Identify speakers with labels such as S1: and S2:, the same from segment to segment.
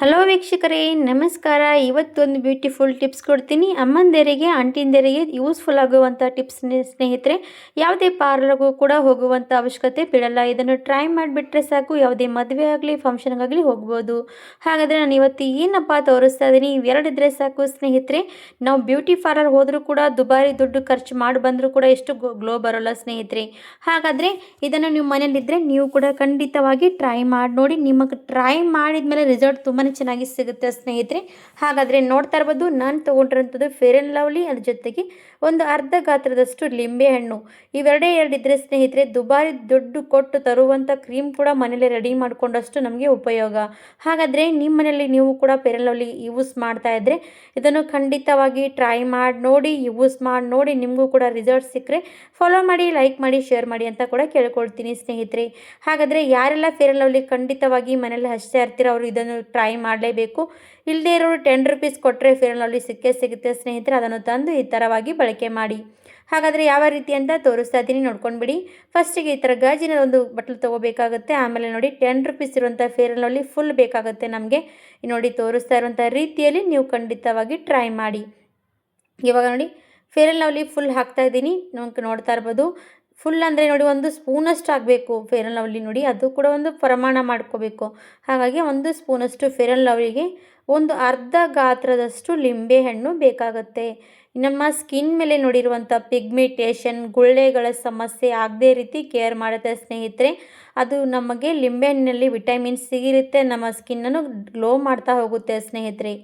S1: Hello ವೀಕ್ಷಕರೇ, ನಮಸ್ಕಾರ. ಇವತ್ತೊಂದು ಬ್ಯೂಟಿಫುಲ್ ಟಿಪ್ಸ್ ಕೊಡ್ತೀನಿ. ಅಮ್ಮಂದಿರಿಗೆ, ಆಂಟಿಂದಿರಿಗೆ ಯೂಸ್ಫುಲ್ ಆಗುವಂಥ ಟಿಪ್ಸ್ ಸ್ನೇಹಿತರೆ. ಯಾವುದೇ ಪಾರ್ಲರ್ಗೂ ಕೂಡ ಹೋಗುವಂಥ ಅವಶ್ಯಕತೆ ಬೀಳಲ್ಲ. ಇದನ್ನು ಟ್ರೈ ಮಾಡಿಬಿಟ್ರೆ ಸಾಕು, ಯಾವುದೇ ಮದುವೆ ಆಗಲಿ ಫಂಕ್ಷನ್ಗಾಗಲಿ ಹೋಗ್ಬೋದು. ಹಾಗಾದರೆ ನಾನು ಇವತ್ತು ಏನಪ್ಪ ತೋರಿಸ್ತಾ ಇದ್ದೀನಿ, ಇವೆರಡಿದ್ರೆ ಸಾಕು ಸ್ನೇಹಿತರೆ. ನಾವು ಬ್ಯೂಟಿ ಪಾರ್ಲರ್ ಹೋದರೂ ಕೂಡ ದುಬಾರಿ ದುಡ್ಡು ಖರ್ಚು ಮಾಡಿ ಬಂದರೂ ಕೂಡ ಎಷ್ಟು ಗ್ಲೋ ಬರೋಲ್ಲ ಸ್ನೇಹಿತರೆ. ಹಾಗಾದರೆ ಇದನ್ನು ನೀವು ಮನೇಲಿದ್ದರೆ ನೀವು ಕೂಡ ಖಂಡಿತವಾಗಿ ಟ್ರೈ ಮಾಡಿ ನೋಡಿ. ನಿಮಗೆ ಟ್ರೈ ಮಾಡಿದ ಮೇಲೆ ರಿಸಲ್ಟ್ ತುಂಬಾ ಚೆನ್ನಾಗಿ ಸಿಗುತ್ತೆ ಸ್ನೇಹಿತರೆ. ಹಾಗಾದರೆ ನೋಡ್ತಾ ಇರ್ಬೋದು, ನಾನು ತೊಗೊಂಡಿರೋಂಥದ್ದು ಫೇರ್ ಆ್ಯಂಡ್ ಲವ್ಲಿ, ಅದ್ರ ಜೊತೆಗೆ ಒಂದು ಅರ್ಧ ಗಾತ್ರದಷ್ಟು ಲಿಂಬೆಹಣ್ಣು. ಇವೆರಡೇ ಎರಡಿದ್ರೆ ಸ್ನೇಹಿತರೆ, ದುಬಾರಿ ದುಡ್ಡು ಕೊಟ್ಟು ತರುವಂಥ ಕ್ರೀಮ್ ಕೂಡ ಮನೇಲಿ ರೆಡಿ ಮಾಡಿಕೊಂಡಷ್ಟು ನಮಗೆ ಉಪಯೋಗ. ಹಾಗಾದರೆ ನಿಮ್ಮ ಮನೆಯಲ್ಲಿ ನೀವು ಕೂಡ ಫೇರ್ ಆ್ಯಂಡ್ ಲವ್ಲಿ ಯೂಸ್ ಮಾಡ್ತಾ ಇದ್ದರೆ ಇದನ್ನು ಖಂಡಿತವಾಗಿ ಟ್ರೈ ಮಾಡಿ ನೋಡಿ, ಯೂಸ್ ಮಾಡಿ ನೋಡಿ. ನಿಮಗೂ ಕೂಡ ರಿಸಲ್ಟ್ ಸಿಕ್ಕರೆ ಫಾಲೋ ಮಾಡಿ, ಲೈಕ್ ಮಾಡಿ, ಶೇರ್ ಮಾಡಿ ಅಂತ ಕೂಡ ಕೇಳ್ಕೊಳ್ತೀನಿ ಸ್ನೇಹಿತರೆ. ಹಾಗಾದರೆ ಯಾರೆಲ್ಲ ಫೇರ್ ಆ್ಯಂಡ್ ಲವ್ಲಿ ಖಂಡಿತವಾಗಿ ಮನೇಲಿ ಹಚ್ತಾ ಇರ್ತೀರ ಅವರು ಇದನ್ನು ಟ್ರೈ ಮಾಡಲೇಬೇಕು. ಇಲ್ಲದೇ ಇರೋರು ₹10 ಕೊಟ್ಟರೆ ಫೇರ್ ಆ್ಯಂಡ್ ಲವ್ಲಿ ಸಿಕ್ಕೇ ಸಿಗುತ್ತೆ ಸ್ನೇಹಿತರೆ. ಅದನ್ನು ತಂದು ಈ ಥರವಾಗಿ ಬಳಕೆ ಮಾಡಿ. ಹಾಗಾದರೆ ಯಾವ ರೀತಿ ಅಂತ ತೋರಿಸ್ತಾ ಇದ್ದೀನಿ, ನೋಡ್ಕೊಂಡ್ಬಿಡಿ. ಫಸ್ಟಿಗೆ ಈ ಥರ ಗಾಜಿನ ಒಂದು ಬಟ್ಲು ತೊಗೋಬೇಕಾಗುತ್ತೆ. ಆಮೇಲೆ ನೋಡಿ ₹10 ಇರುವಂಥ ಫೇರ್ ಆ್ಯಂಡ್ ಲವ್ಲಿ ಫುಲ್ ಬೇಕಾಗುತ್ತೆ ನಮಗೆ. ನೋಡಿ ತೋರಿಸ್ತಾ ಇರುವಂಥ ರೀತಿಯಲ್ಲಿ ನೀವು ಖಂಡಿತವಾಗಿ ಟ್ರೈ ಮಾಡಿ. ಇವಾಗ ನೋಡಿ ಫೇರ್ ಆ್ಯಂಡ್ ಲವ್ಲಿ ಫುಲ್ ಹಾಕ್ತಾಯಿದ್ದೀನಿ. ನೋಡ್ತಾ ಇರ್ಬೋದು. ಫುಲ್ ಅಂದರೆ ನೋಡಿ ಒಂದು ಸ್ಪೂನಷ್ಟು ಆಗಬೇಕು ಫೇರ್ ಆ್ಯಂಡ್ ಲವ್ಲಿ. ನೋಡಿ ಅದು ಕೂಡ ಒಂದು ಪ್ರಮಾಣ ಮಾಡ್ಕೋಬೇಕು. ಹಾಗಾಗಿ ಒಂದು ಸ್ಪೂನಷ್ಟು ಫೇರ್ ಆ್ಯಂಡ್ ಲವ್ಲಿಗೆ ಒಂದು ಅರ್ಧ ಗಾತ್ರದಷ್ಟು ಲಿಂಬೆಹಣ್ಣು ಬೇಕಾಗುತ್ತೆ. ನಮ್ಮ ಸ್ಕಿನ್ ಮೇಲೆ ನೋಡಿರುವಂಥ ಪಿಗ್ಮೆಂಟೇಷನ್, ಗುಳ್ಳೆಗಳ ಸಮಸ್ಯೆ ಆಗದೇ ರೀತಿ ಕೇರ್ ಮಾಡುತ್ತೆ ಸ್ನೇಹಿತರೆ. ಅದು ನಮಗೆ ಲಿಂಬೆಹಣ್ಣಿನಲ್ಲಿ ವಿಟಮಿನ್ ಸಿ ಇರುತ್ತೆ, ನಮ್ಮ ಸ್ಕಿನ್ನನ್ನು ಗ್ಲೋ ಮಾಡ್ತಾ ಹೋಗುತ್ತೆ ಸ್ನೇಹಿತರೆ.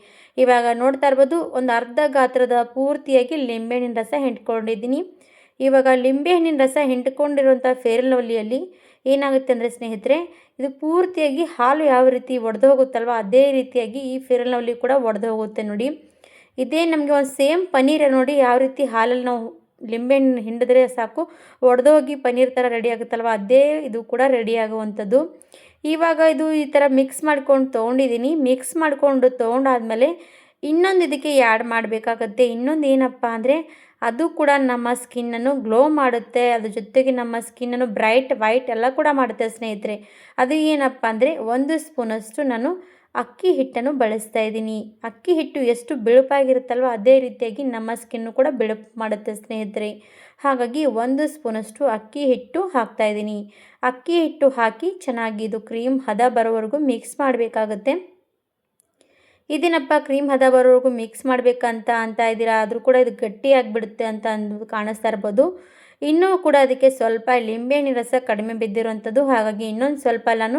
S1: ಇವಾಗ ನೋಡ್ತಾ ಇರ್ಬೋದು, ಒಂದು ಅರ್ಧ ಗಾತ್ರದ ಪೂರ್ತಿಯಾಗಿ ಲಿಂಬೆಹಣ್ಣಿನ ರಸ ಹಿಂಡ್ಕೊಂಡಿದ್ದೀನಿ. ಇವಾಗ ಲಿಂಬೆಹಣ್ಣಿನ ರಸ ಹಿಂಡ್ಕೊಂಡಿರುವಂಥ ಫೇರ್ ಆ್ಯಂಡ್ ಲವ್ಲಿಯಲ್ಲಿ ಏನಾಗುತ್ತೆ ಅಂದರೆ ಸ್ನೇಹಿತರೆ, ಇದು ಪೂರ್ತಿಯಾಗಿ ಹಾಲು ಯಾವ ರೀತಿ ಒಡೆದು ಹೋಗುತ್ತಲ್ವ ಅದೇ ರೀತಿಯಾಗಿ ಈ ಫೇರ್ ಆ್ಯಂಡ್ ಲವ್ಲಿ ಕೂಡ ಒಡೆದು ಹೋಗುತ್ತೆ ನೋಡಿ. ಇದೇ ನಮಗೆ ಒಂದು ಸೇಮ್ ಪನ್ನೀರ್ ನೋಡಿ ಯಾವ ರೀತಿ ಹಾಲಲ್ಲಿ ನಾವು ಲಿಂಬೆಹಣ್ಣು ಹಿಂಡಿದ್ರೆ ಸಾಕು ಒಡೆದೋಗಿ ಪನ್ನೀರ್ ಥರ ರೆಡಿ ಆಗುತ್ತಲ್ವ ಅದೇ ಇದು ಕೂಡ ರೆಡಿ ಆಗುವಂಥದ್ದು. ಇವಾಗ ಇದು ಈ ಥರ ಮಿಕ್ಸ್ ಮಾಡ್ಕೊಂಡು ತೊಗೊಂಡಿದ್ದೀನಿ. ಮಿಕ್ಸ್ ಮಾಡಿಕೊಂಡು ತೊಗೊಂಡಾದ್ಮೇಲೆ ಇನ್ನೊಂದು ಇದಕ್ಕೆ ಆ್ಯಡ್ ಮಾಡಬೇಕಾಗತ್ತೆ. ಇನ್ನೊಂದು ಏನಪ್ಪ ಅಂದರೆ ಅದು ಕೂಡ ನಮ್ಮ ಸ್ಕಿನ್ನನ್ನು ಗ್ಲೋ ಮಾಡುತ್ತೆ. ಅದ್ರ ಜೊತೆಗೆ ನಮ್ಮ ಸ್ಕಿನ್ನನ್ನು ಬ್ರೈಟ್ ವೈಟ್ ಎಲ್ಲ ಕೂಡ ಮಾಡುತ್ತೆ ಸ್ನೇಹಿತರೆ. ಅದು ಏನಪ್ಪ ಅಂದರೆ 1 ಸ್ಪೂನಷ್ಟು ನಾನು ಅಕ್ಕಿ ಹಿಟ್ಟನ್ನು ಬಳಸ್ತಾ ಇದ್ದೀನಿ. ಅಕ್ಕಿ ಹಿಟ್ಟು ಎಷ್ಟು ಬಿಳುಪಾಗಿರುತ್ತಲ್ವ ಅದೇ ರೀತಿಯಾಗಿ ನಮ್ಮ ಸ್ಕಿನ್ನು ಕೂಡ ಬಿಳುಪು ಮಾಡುತ್ತೆ ಸ್ನೇಹಿತರೆ. ಹಾಗಾಗಿ 1 ಸ್ಪೂನಷ್ಟು ಅಕ್ಕಿ ಹಿಟ್ಟು ಹಾಕ್ತಾಯಿದ್ದೀನಿ. ಅಕ್ಕಿ ಹಿಟ್ಟು ಹಾಕಿ ಚೆನ್ನಾಗಿ ಇದು ಕ್ರೀಮ್ ಹದ ಬರೋವರೆಗೂ ಮಿಕ್ಸ್ ಮಾಡಬೇಕಾಗತ್ತೆ. ಇದೇನಪ್ಪ ಕ್ರೀಮ್ ಹದ ಬರೋವರೆಗೂ ಮಿಕ್ಸ್ ಮಾಡಬೇಕಂತ ಇದ್ದೀರಾ, ಆದರೂ ಕೂಡ ಇದು ಗಟ್ಟಿಯಾಗಿಬಿಡುತ್ತೆ ಅಂತ ಕಾಣಿಸ್ತಾ ಇರ್ಬೋದು. ಇನ್ನೂ ಕೂಡ ಅದಕ್ಕೆ ಸ್ವಲ್ಪ ಲಿಂಬೆಹಣ್ಣಿನ ರಸ ಕಡಿಮೆ ಬಿದ್ದಿರುವಂಥದ್ದು. ಹಾಗಾಗಿ ಇನ್ನೊಂದು ಸ್ವಲ್ಪ ನಾನು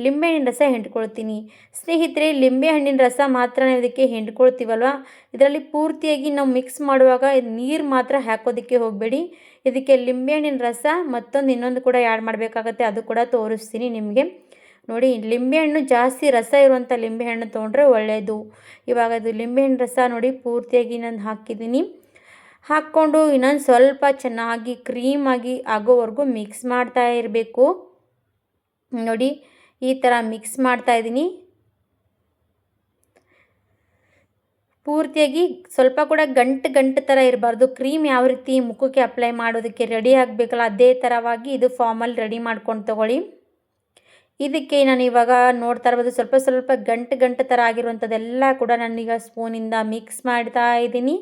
S1: ಲಿಂಬೆಹಣ್ಣಿನ ರಸ ಹಿಂಡ್ಕೊಳ್ತೀನಿ ಸ್ನೇಹಿತರೆ. ಲಿಂಬೆಹಣ್ಣಿನ ರಸ ಮಾತ್ರ ಇದಕ್ಕೆ ಹಿಂಡ್ಕೊಳ್ತೀವಲ್ವ, ಇದರಲ್ಲಿ ಪೂರ್ತಿಯಾಗಿ ನಾವು ಮಿಕ್ಸ್ ಮಾಡುವಾಗ ನೀರು ಮಾತ್ರ ಹಾಕೋದಕ್ಕೆ ಹೋಗಬೇಡಿ. ಇದಕ್ಕೆ ಲಿಂಬೆಹಣ್ಣಿನ ರಸ ಮತ್ತೊಂದು ಇನ್ನೊಂದು ಕೂಡ ಆ್ಯಡ್ ಮಾಡಬೇಕಾಗತ್ತೆ, ಅದು ಕೂಡ ತೋರಿಸ್ತೀನಿ ನಿಮಗೆ. ನೋಡಿ ಲಿಂಬೆಹಣ್ಣು ಜಾಸ್ತಿ ರಸ ಇರುವಂಥ ಲಿಂಬೆಹಣ್ಣು ತೊಗೊಂಡ್ರೆ ಒಳ್ಳೆಯದು. ಇವಾಗ ಅದು ಲಿಂಬೆಹಣ್ಣು ರಸ ನೋಡಿ ಪೂರ್ತಿಯಾಗಿ ನಾನು ಹಾಕಿದ್ದೀನಿ. ಹಾಕ್ಕೊಂಡು ಇನ್ನೊಂದು ಸ್ವಲ್ಪ ಚೆನ್ನಾಗಿ ಕ್ರೀಮಾಗಿ ಆಗೋವರೆಗೂ ಮಿಕ್ಸ್ ಮಾಡ್ತಾ ಇರಬೇಕು. ನೋಡಿ ಈ ಥರ ಮಿಕ್ಸ್ ಮಾಡ್ತಾ ಇದ್ದೀನಿ. ಪೂರ್ತಿಯಾಗಿ ಸ್ವಲ್ಪ ಕೂಡ ಗಂಟು ಥರ ಇರಬಾರ್ದು. ಕ್ರೀಮ್ ಯಾವ ರೀತಿ ಮುಖಕ್ಕೆ ಅಪ್ಲೈ ಮಾಡೋದಕ್ಕೆ ರೆಡಿ ಆಗಬೇಕಲ್ಲ ಅದೇ ಥರವಾಗಿ ಇದು ಫಾರ್ಮಲ್ಲಿ ರೆಡಿ ಮಾಡ್ಕೊಂಡು ತೊಗೊಳ್ಳಿ. ಇದಕ್ಕೆ ನಾನು ಇವಾಗ ನೋಡ್ತಾ ಇರ್ಬೋದು ಸ್ವಲ್ಪ ಗಂಟು ಥರ ಆಗಿರುವಂಥದ್ದೆಲ್ಲ ಕೂಡ ನಾನೀಗ ಸ್ಪೂನಿಂದ ಮಿಕ್ಸ್ ಮಾಡ್ತಾ ಇದ್ದೀನಿ.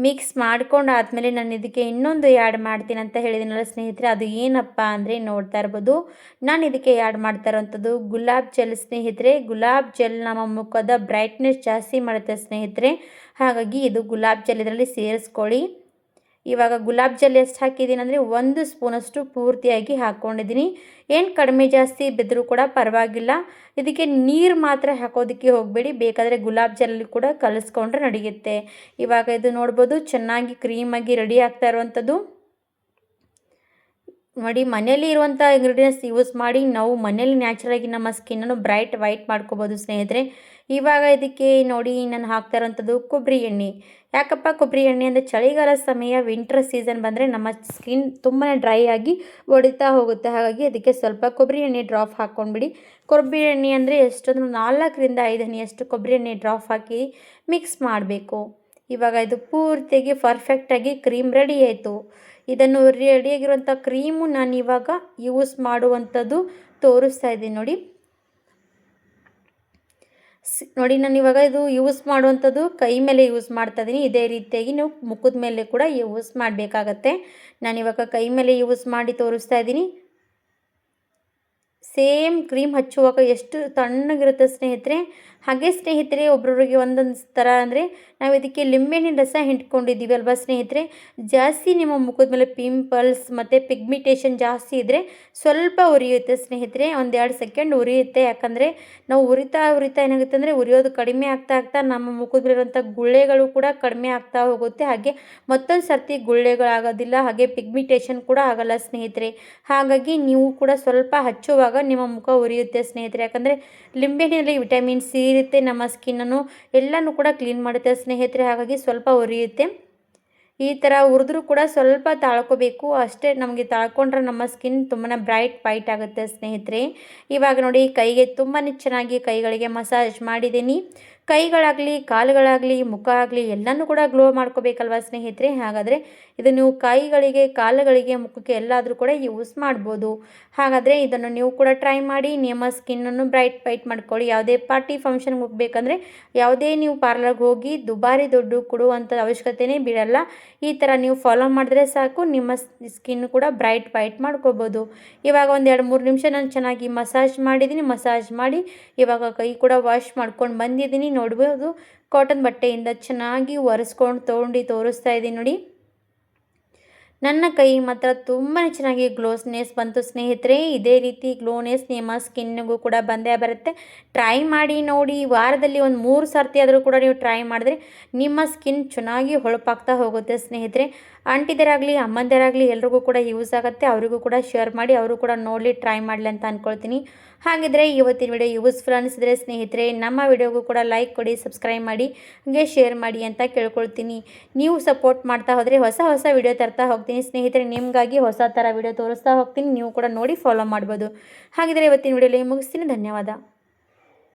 S1: ಮಿಕ್ಸ್ ಮಾಡ್ಕೊಂಡಾದ್ಮೇಲೆ ನಾನು ಇದಕ್ಕೆ ಇನ್ನೊಂದು ಆ್ಯಡ್ ಮಾಡ್ತೀನಿ ಅಂತ ಹೇಳಿದ್ದೀನಲ್ಲ ಸ್ನೇಹಿತರೆ, ಅದು ಏನಪ್ಪ ಅಂದರೆ ನೋಡ್ತಾ ಇರ್ಬೋದು, ನಾನು ಇದಕ್ಕೆ ಆ್ಯಡ್ ಮಾಡ್ತಾ ಇರೋವಂಥದ್ದು ಗುಲಾಬ್ ಜೆಲ್ ಸ್ನೇಹಿತರೆ. ಗುಲಾಬ್ ಜೆಲ್ ನಮ್ಮ ಮುಖದ ಬ್ರೈಟ್ನೆಸ್ ಜಾಸ್ತಿ ಮಾಡುತ್ತೆ ಸ್ನೇಹಿತರೆ. ಹಾಗಾಗಿ ಇದು ಗುಲಾಬ್ ಜೆಲ್ ಇದರಲ್ಲಿ ಸೇರಿಸ್ಕೊಳ್ಳಿ. ಇವಾಗ ಗುಲಾಬ್ ಜೆಲ್ ಎಷ್ಟು ಹಾಕಿದ್ದೀನಿ ಅಂದರೆ 1 ಸ್ಪೂನಷ್ಟು ಪೂರ್ತಿಯಾಗಿ ಹಾಕ್ಕೊಂಡಿದ್ದೀನಿ. ಏನು ಕಡಿಮೆ ಜಾಸ್ತಿ ಬಿದ್ದರೂ ಕೂಡ ಪರವಾಗಿಲ್ಲ. ಇದಕ್ಕೆ ನೀರು ಮಾತ್ರ ಹಾಕೋದಕ್ಕೆ ಹೋಗಬೇಡಿ, ಬೇಕಾದರೆ ಗುಲಾಬ್ ಜೆಲ್ ಕೂಡ ಕಲಿಸ್ಕೊಂಡ್ರೆ ನಡೆಯುತ್ತೆ. ಇವಾಗ ಇದು ನೋಡ್ಬೋದು ಚೆನ್ನಾಗಿ ಕ್ರೀಮಾಗಿ ರೆಡಿ ಆಗ್ತಾ ಇರುವಂಥದ್ದು. ನೋಡಿ ಮನೆಯಲ್ಲಿ ಇರುವಂಥ ಇಂಗ್ರೀಡಿಯೆಂಟ್ಸ್ ಯೂಸ್ ಮಾಡಿ ನಾವು ಮನೇಲಿ ನ್ಯಾಚುರಲಾಗಿ ನಮ್ಮ ಸ್ಕಿನ್ನನ್ನು ಬ್ರೈಟ್ ವೈಟ್ ಮಾಡ್ಕೋಬೋದು ಸ್ನೇಹಿತರೆ. ಇವಾಗ ಇದಕ್ಕೆ ನೋಡಿ ನಾನು ಹಾಕ್ತಾ ಇರೋವಂಥದ್ದು ಕೊಬ್ಬರಿ ಎಣ್ಣೆ. ಯಾಕಪ್ಪ ಕೊಬ್ಬರಿ ಎಣ್ಣೆ ಅಂದರೆ ಚಳಿಗಾಲ ಸಮಯ ವಿಂಟರ್ ಸೀಸನ್ ಬಂದರೆ ನಮ್ಮ ಸ್ಕಿನ್ ತುಂಬಾ ಡ್ರೈ ಆಗಿ ಒಡಿತಾ ಹೋಗುತ್ತೆ. ಹಾಗಾಗಿ ಅದಕ್ಕೆ ಸ್ವಲ್ಪ ಕೊಬ್ಬರಿ ಎಣ್ಣೆ ಡ್ರಾಪ್ ಹಾಕ್ಕೊಂಡ್ಬಿಡಿ. ಕೊಬ್ಬರಿ ಎಣ್ಣೆ ಅಂದರೆ ಎಷ್ಟೊಂದು 4ರಿಂದ 5 ಹನಿಯಷ್ಟು ಕೊಬ್ಬರಿ ಎಣ್ಣೆ ಡ್ರಾಪ್ ಹಾಕಿ ಮಿಕ್ಸ್ ಮಾಡಬೇಕು. ಇವಾಗ ಇದು ಪೂರ್ತಿಯಾಗಿ ಪರ್ಫೆಕ್ಟಾಗಿ ಕ್ರೀಮ್ ರೆಡಿ ಆಯಿತು. ಇದನ್ನು ರೆಡಿಯಾಗಿರುವಂಥ ಕ್ರೀಮು ನಾನು ಇವಾಗ ಯೂಸ್ ಮಾಡುವಂಥದ್ದು ತೋರಿಸ್ತಾ ಇದ್ದೀನಿ ನೋಡಿ. ನೋಡಿ ನಾನು ಇವಾಗ ಇದು ಯೂಸ್ ಮಾಡುವಂಥದ್ದು ಕೈ ಮೇಲೆ ಯೂಸ್ ಮಾಡ್ತಾ ಇದ್ದೀನಿ. ಇದೇ ರೀತಿಯಾಗಿ ನೀವು ಮುಖದ ಮೇಲೆ ಕೂಡ ಯೂಸ್ ಮಾಡಬೇಕಾಗತ್ತೆ. ನಾನಿವಾಗ ಕೈ ಮೇಲೆ ಯೂಸ್ ಮಾಡಿ ತೋರಿಸ್ತಾ ಇದ್ದೀನಿ. ಸೇಮ್ ಕ್ರೀಮ್ ಹಚ್ಚುವಾಗ ಎಷ್ಟು ತಣ್ಣಗಿರುತ್ತೆ ಸ್ನೇಹಿತರೆ. ಹಾಗೆ ಸ್ನೇಹಿತರೆ ಒಬ್ಬೊಬ್ಬರಿಗೆ ಒಂದೊಂದು ಥರ ಅಂದರೆ ನಾವು ಇದಕ್ಕೆ ಲಿಂಬೆಹಣ್ಣಿನ ರಸ ಹಿಂಡ್ಕೊಂಡಿದ್ದೀವಿ ಅಲ್ವಾ ಸ್ನೇಹಿತರೆ. ಜಾಸ್ತಿ ನಿಮ್ಮ ಮುಖದ ಮೇಲೆ ಪಿಂಪಲ್ಸ್ ಮತ್ತು ಪಿಗ್ಮಿಟೇಷನ್ ಜಾಸ್ತಿ ಇದ್ದರೆ ಸ್ವಲ್ಪ ಉರಿಯುತ್ತೆ ಸ್ನೇಹಿತರೆ. 1-2 ಸೆಕೆಂಡ್ ಉರಿಯುತ್ತೆ. ಯಾಕಂದರೆ ನಾವು ಉರಿತಾ ಏನಾಗುತ್ತೆ ಅಂದರೆ ಉರಿಯೋದು ಕಡಿಮೆ ಆಗ್ತಾ ನಮ್ಮ ಮುಖದ ಮೇಲಿರುವಂಥ ಗುಳ್ಳೆಗಳು ಕೂಡ ಕಡಿಮೆ ಆಗ್ತಾ ಹೋಗುತ್ತೆ. ಹಾಗೆ ಮತ್ತೊಂದು ಸರ್ತಿ ಗುಳ್ಳೆಗಳಾಗೋದಿಲ್ಲ, ಹಾಗೆ ಪಿಗ್ಮಿಟೇಷನ್ ಕೂಡ ಆಗಲ್ಲ ಸ್ನೇಹಿತರೆ. ಹಾಗಾಗಿ ನೀವು ಕೂಡ ಸ್ವಲ್ಪ ಹಚ್ಚುವಾಗ ನಿಮ್ಮ ಮುಖ ಉರಿಯುತ್ತೆ ಸ್ನೇಹಿತರೆ. ಯಾಕಂದರೆ ಲಿಂಬೆಹಣ್ಣಿನಲ್ಲಿ ವಿಟಮಿನ್ ಸಿ ಇರುತ್ತೆ, ನಮ್ಮ ಸ್ಕಿನ್ನನ್ನು ಎಲ್ಲನೂ ಕೂಡ ಕ್ಲೀನ್ ಮಾಡುತ್ತೆ ಸ್ನೇಹಿತರೆ. ಹಾಗಾಗಿ ಸ್ವಲ್ಪ ಉರಿಯುತ್ತೆ. ಈ ಥರ ಹುರಿದ್ರೂ ಕೂಡ ಸ್ವಲ್ಪ ತಾಳ್ಕೋಬೇಕು ಅಷ್ಟೇ. ನಮಗೆ ತಾಳ್ಕೊಂಡ್ರೆ ನಮ್ಮ ಸ್ಕಿನ್ ತುಂಬಾ ಬ್ರೈಟ್ ವೈಟ್ ಆಗುತ್ತೆ ಸ್ನೇಹಿತರೆ. ಇವಾಗ ನೋಡಿ ಕೈಗೆ ತುಂಬಾ ಚೆನ್ನಾಗಿ ಕೈಗಳಿಗೆ ಮಸಾಜ್ ಮಾಡಿದ್ದೀನಿ. ಕೈಗಳಾಗಲಿ ಕಾಲುಗಳಾಗಲಿ ಮುಖ ಆಗಲಿ ಎಲ್ಲನೂ ಕೂಡ ಗ್ಲೋ ಮಾಡ್ಕೋಬೇಕಲ್ವ ಸ್ನೇಹಿತರೆ. ಹಾಗಾದರೆ ಇದು ನೀವು ಕೈಗಳಿಗೆ ಕಾಲುಗಳಿಗೆ ಮುಖಕ್ಕೆ ಎಲ್ಲಾದರೂ ಕೂಡ ಯೂಸ್ ಮಾಡ್ಬೋದು. ಹಾಗಾದರೆ ಇದನ್ನು ನೀವು ಕೂಡ ಟ್ರೈ ಮಾಡಿ ನಿಮ್ಮ ಸ್ಕಿನ್ನನ್ನು ಬ್ರೈಟ್ ವೈಟ್ ಮಾಡ್ಕೊಳ್ಳಿ. ಯಾವುದೇ ಪಾರ್ಟಿ ಫಂಕ್ಷನ್ಗೆ ಹೋಗಬೇಕಂದ್ರೆ ಯಾವುದೇ ನೀವು ಪಾರ್ಲರ್ಗೆ ಹೋಗಿ ದುಬಾರಿ ದುಡ್ಡು ಕೊಡುವಂಥ ಅವಶ್ಯಕತೆಯೇ ಬೀಳಲ್ಲ. ಈ ಥರ ನೀವು ಫಾಲೋ ಮಾಡಿದ್ರೆ ಸಾಕು, ನಿಮ್ಮ ಸ್ಕಿನ್ ಕೂಡ ಬ್ರೈಟ್ ವೈಟ್ ಮಾಡ್ಕೋಬೋದು. ಇವಾಗ 1-2-3 ನಿಮಿಷ ನಾನು ಚೆನ್ನಾಗಿ ಮಸಾಜ್ ಮಾಡಿದ್ದೀನಿ. ಮಸಾಜ್ ಮಾಡಿ ಇವಾಗ ಕೈ ಕೂಡ ವಾಶ್ ಮಾಡ್ಕೊಂಡು ಬಂದಿದ್ದೀನಿ. ನೋಡ್ಬೋದು ಕಾಟನ್ ಬಟ್ಟೆಯಿಂದ ಚೆನ್ನಾಗಿ ಒರೆಸ್ಕೊಂಡು ತೋರಿಸ್ತಾ ಇದ್ದೀನಿ ನೋಡಿ. ನನ್ನ ಕೈ ಮಾತ್ರ ತುಂಬಾ ಚೆನ್ನಾಗಿ ಗ್ಲೋಸ್ನೆಸ್ ಬಂತು ಸ್ನೇಹಿತರೆ. ಇದೇ ರೀತಿ ಗ್ಲೋನೆಸ್ ನಿಮ್ಮ ಸ್ಕಿನ್ನಿಗೂ ಕೂಡ ಬಂದೇ ಬರುತ್ತೆ. ಟ್ರೈ ಮಾಡಿ ನೋಡಿ. ವಾರದಲ್ಲಿ ಒಂದು 3 ಸರ್ತಿ ಆದರೂ ಕೂಡ ನೀವು ಟ್ರೈ ಮಾಡಿದ್ರೆ ನಿಮ್ಮ ಸ್ಕಿನ್ ಚೆನ್ನಾಗಿ ಹೊಳಪಾಗ್ತಾ ಹೋಗುತ್ತೆ ಸ್ನೇಹಿತರೆ. ಆಂಟಿದರಾಗಲಿ ಅಮ್ಮಂದಿರಾಗಲಿ ಎಲ್ರಿಗೂ ಕೂಡ ಯೂಸ್ ಆಗುತ್ತೆ. ಅವರಿಗೂ ಕೂಡ ಶೇರ್ ಮಾಡಿ, ಅವರು ಕೂಡ ನೋಡಲಿ, ಟ್ರೈ ಮಾಡಲಿ ಅಂತ ಅಂದ್ಕೊಳ್ತೀನಿ. ಹಾಗಿದ್ರೆ ಇವತ್ತಿನ ವಿಡಿಯೋ ಯೂಸ್ಫುಲ್ ಅನಿಸಿದ್ರೆ ಸ್ನೇಹಿತರೆ ನಮ್ಮ ವಿಡಿಯೋಗೂ ಕೂಡ ಲೈಕ್ ಕೊಡಿ, ಸಬ್ಸ್ಕ್ರೈಬ್ ಮಾಡಿ, ಹಾಗೆ ಶೇರ್ ಮಾಡಿ ಅಂತ ಕೇಳ್ಕೊಳ್ತೀನಿ. ನೀವು ಸಪೋರ್ಟ್ ಮಾಡ್ತಾ ಹೋದರೆ ಹೊಸ ವಿಡಿಯೋ ತರ್ತಾ ಹೋಗ್ತೀನಿ ಸ್ನೇಹಿತರೆ. ನಿಮಗಾಗಿ ಹೊಸ ಥರ ವಿಡಿಯೋ ತೋರಿಸ್ತಾ ಹೋಗ್ತೀನಿ. ನೀವು ಕೂಡ ನೋಡಿ ಫಾಲೋ ಮಾಡ್ಬೋದು. ಹಾಗಿದ್ರೆ ಇವತ್ತಿನ ವಿಡಿಯೋಲಿ ಮುಗಿಸ್ತೀನಿ. ಧನ್ಯವಾದ.